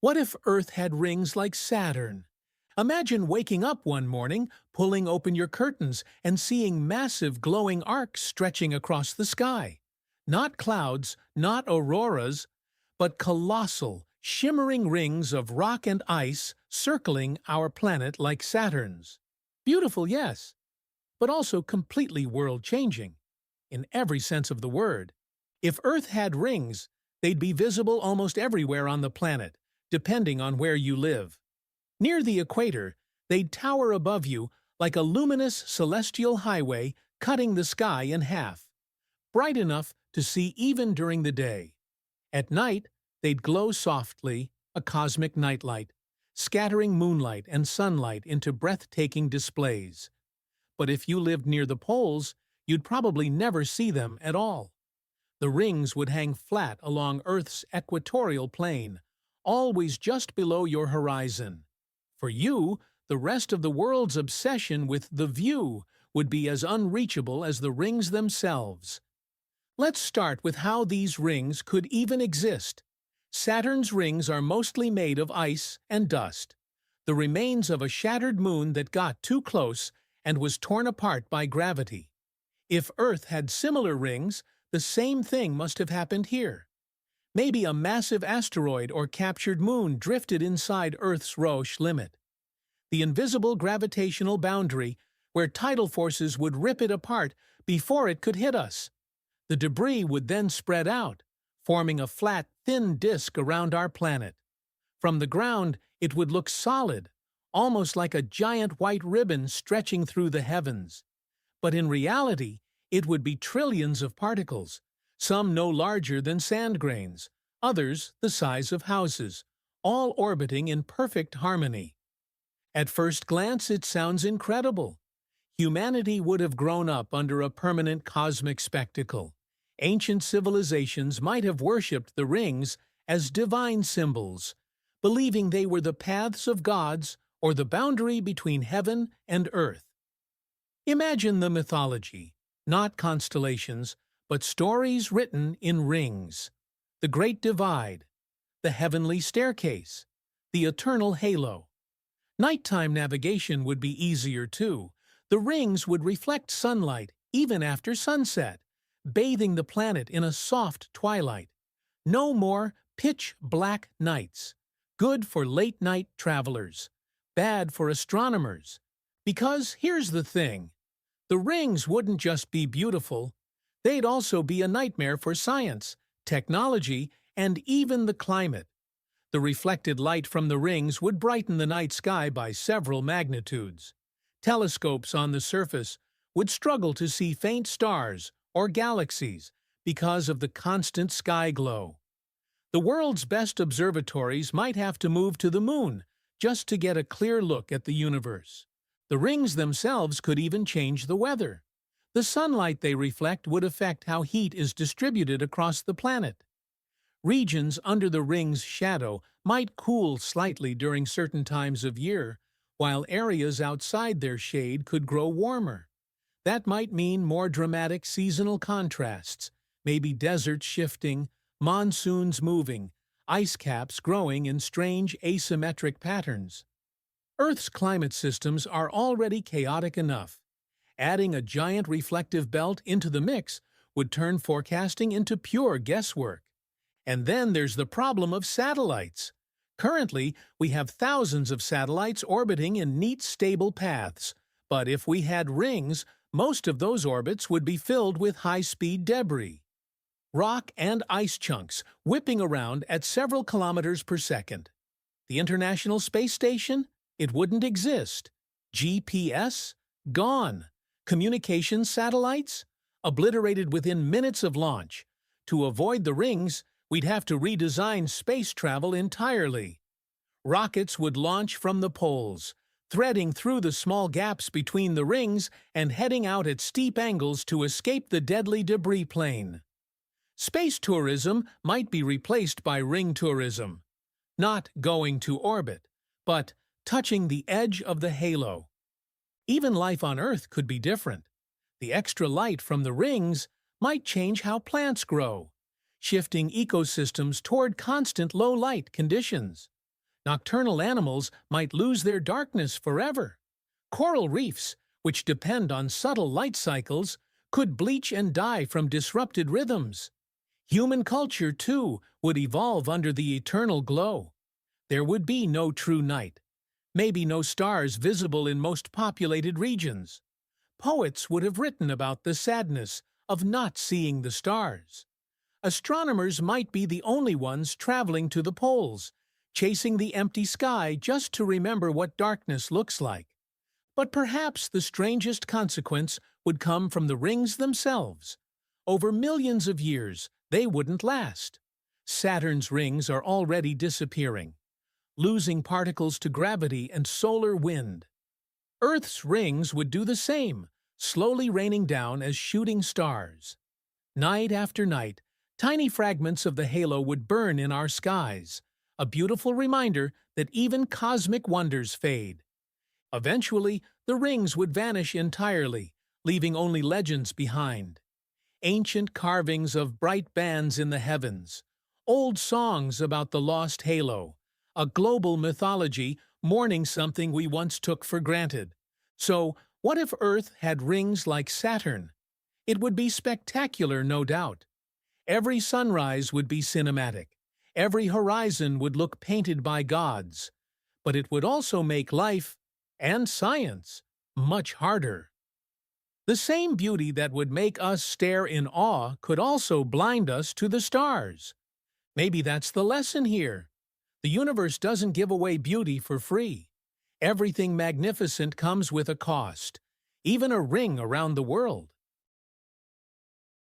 What if Earth had rings like Saturn? Imagine waking up one morning, pulling open your curtains, and seeing massive glowing arcs stretching across the sky. Not clouds, not auroras, but colossal, shimmering rings of rock and ice circling our planet like Saturn's. Beautiful, yes, but also completely world-changing, in every sense of the word. If Earth had rings, they'd be visible almost everywhere on the planet, depending on where you live. Near the equator, they'd tower above you like a luminous celestial highway cutting the sky in half, bright enough to see even during the day. At night, they'd glow softly, a cosmic nightlight, scattering moonlight and sunlight into breathtaking displays. But if you lived near the poles, you'd probably never see them at all. The rings would hang flat along Earth's equatorial plane, always just below your horizon. For you, the rest of the world's obsession with the view would be as unreachable as the rings themselves. Let's start with how these rings could even exist. Saturn's rings are mostly made of ice and dust, the remains of a shattered moon that got too close and was torn apart by gravity. If Earth had similar rings, the same thing must have happened here. Maybe a massive asteroid or captured moon drifted inside Earth's Roche limit, the invisible gravitational boundary where tidal forces would rip it apart before it could hit us. The debris would then spread out, forming a flat, thin disk around our planet. From the ground, it would look solid, almost like a giant white ribbon stretching through the heavens. But in reality, it would be trillions of particles, some no larger than sand grains, others the size of houses, all orbiting in perfect harmony. At first glance, it sounds incredible. Humanity would have grown up under a permanent cosmic spectacle. Ancient civilizations might have worshipped the rings as divine symbols, believing they were the paths of gods or the boundary between heaven and earth. Imagine the mythology, not constellations, but stories written in rings. The Great Divide, the Heavenly Staircase, the Eternal Halo. Nighttime navigation would be easier too. The rings would reflect sunlight even after sunset, bathing the planet in a soft twilight. No more pitch-black nights. Good for late-night travelers. Bad for astronomers. Because here's the thing. The rings wouldn't just be beautiful. They'd also be a nightmare for science, technology, and even the climate. The reflected light from the rings would brighten the night sky by several magnitudes. Telescopes on the surface would struggle to see faint stars or galaxies because of the constant sky glow. The world's best observatories might have to move to the moon just to get a clear look at the universe. The rings themselves could even change the weather. The sunlight they reflect would affect how heat is distributed across the planet. Regions under the ring's shadow might cool slightly during certain times of year, while areas outside their shade could grow warmer. That might mean more dramatic seasonal contrasts, maybe deserts shifting, monsoons moving, ice caps growing in strange asymmetric patterns. Earth's climate systems are already chaotic enough. Adding a giant reflective belt into the mix would turn forecasting into pure guesswork. And then there's the problem of satellites. Currently, we have thousands of satellites orbiting in neat, stable paths. But if we had rings, most of those orbits would be filled with high-speed debris. Rock and ice chunks whipping around at several kilometers per second. The International Space Station? It wouldn't exist. GPS? Gone. Communications satellites? Obliterated within minutes of launch. To avoid the rings, we'd have to redesign space travel entirely. Rockets would launch from the poles, threading through the small gaps between the rings and heading out at steep angles to escape the deadly debris plane. Space tourism might be replaced by ring tourism. Not going to orbit, but touching the edge of the halo. Even life on Earth could be different. The extra light from the rings might change how plants grow, shifting ecosystems toward constant low-light conditions. Nocturnal animals might lose their darkness forever. Coral reefs, which depend on subtle light cycles, could bleach and die from disrupted rhythms. Human culture, too, would evolve under the eternal glow. There would be no true night, maybe no stars visible in most populated regions. Poets would have written about the sadness of not seeing the stars. Astronomers might be the only ones traveling to the poles, chasing the empty sky just to remember what darkness looks like. But perhaps the strangest consequence would come from the rings themselves. Over millions of years, they wouldn't last. Saturn's rings are already disappearing, losing particles to gravity and solar wind. Earth's rings would do the same, slowly raining down as shooting stars. Night after night, tiny fragments of the halo would burn in our skies, a beautiful reminder that even cosmic wonders fade. Eventually, the rings would vanish entirely, leaving only legends behind. Ancient carvings of bright bands in the heavens, old songs about the lost halo, a global mythology mourning something we once took for granted. So, what if Earth had rings like Saturn? It would be spectacular, no doubt. Every sunrise would be cinematic. Every horizon would look painted by gods. But it would also make life, and science, much harder. The same beauty that would make us stare in awe could also blind us to the stars. Maybe that's the lesson here. The universe doesn't give away beauty for free. Everything magnificent comes with a cost, even a ring around the world.